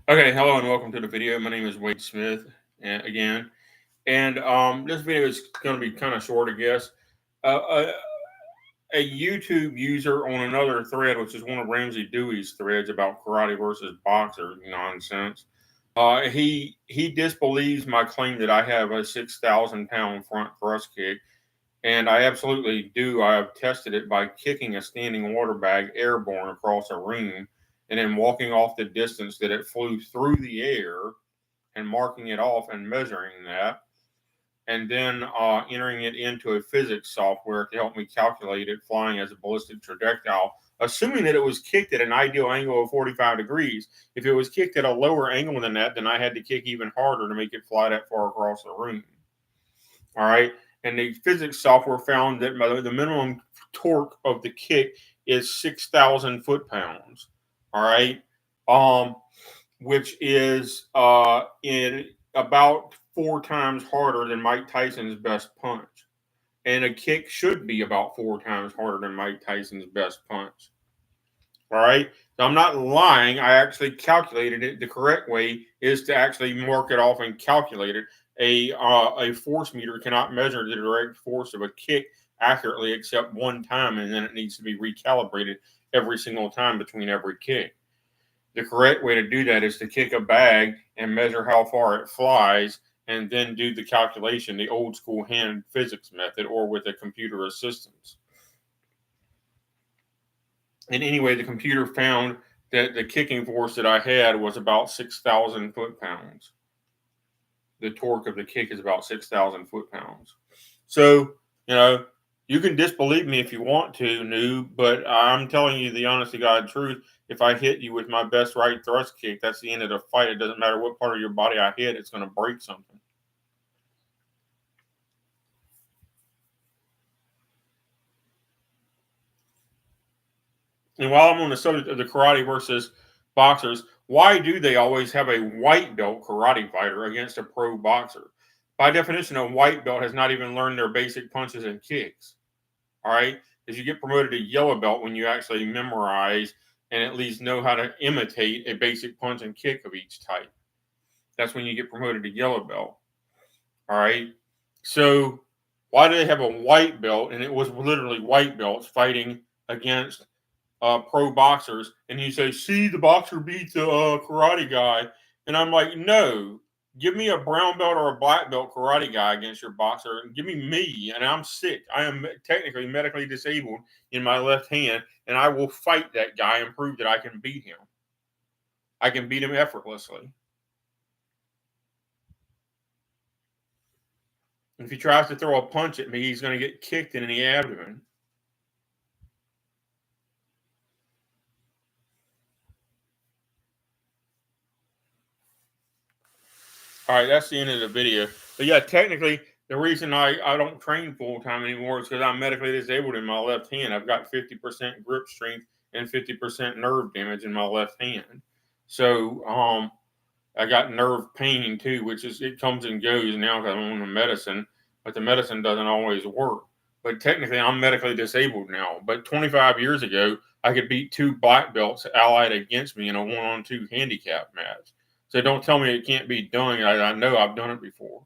Okay, hello and welcome to the video. My name is Wade Smith again, and this video is going to be kind of short, I guess. Uh, a YouTube user on another thread, which is one of Ramsey Dewey's threads about karate versus boxer nonsense. He disbelieves my claim that I have a 6,000 pound front thrust kick, and I absolutely do. I have tested it by kicking a standing water bag airborne across a room, and then walking off the distance that it flew through the air and marking it off and measuring that, and then entering it into a physics software to help me calculate it flying as a ballistic projectile, assuming that it was kicked at an ideal angle of 45 degrees. If it was kicked at a lower angle than that, then I had to kick even harder to make it fly that far across the room. All right. And the physics software found that the minimum torque of the kick is 6,000 foot pounds. All right. Um, which is in about 4 times harder than Mike Tyson's best punch. And a kick should be about 4 times harder than Mike Tyson's best punch. All right. So I'm not lying. I actually calculated it. The correct way is to actually mark it off and calculate it. A force meter cannot measure the direct force of a kick accurately except one time, and then it needs to be recalibrated every single time between every kick. The correct way to do that is to kick a bag and measure how far it flies, and then do the calculation the old school hand physics method or with a computer assistance. And anyway, the computer found that the kicking force that I had was about 6,000 foot pounds. The torque of the kick is about 6,000 foot pounds. So, you know, you can disbelieve me if you want to, noob, but I'm telling you the honest to God truth. If I hit you with my best right thrust kick, that's the end of the fight. It doesn't matter what part of your body I hit, it's going to break something. And while I'm on the subject of the karate versus boxers, why do they always have a white belt karate fighter against a pro boxer? By definition, a white belt has not even learned their basic punches and kicks. All right, because you get promoted to yellow belt when you actually memorize and at least know how to imitate a basic punch and kick of each type. That's when you get promoted to yellow belt. All right, so why do they have a white belt? And it was literally white belts fighting against pro boxers, and you say, "See, the boxer beat the karate guy," and I'm like, "No, give me a brown belt or a black belt karate guy against your boxer, and give me, and I'm sick. I am technically medically disabled in my left hand, and I will fight that guy and prove that I can beat him. I can beat him effortlessly. If he tries to throw a punch at me, he's going to get kicked in the abdomen." All right, that's the end of the video. But yeah, technically, the reason I don't train full time anymore is because I'm medically disabled in my left hand. I've got 50% grip strength and 50% nerve damage in my left hand. So I got nerve pain too, which is it comes and goes now because I'm on the medicine, but the medicine doesn't always work. But technically, I'm medically disabled now. But 25 years ago, I could beat 2 black belts allied against me in a 1-on-2 handicap match. So don't tell me it can't be done. I know I've done it before.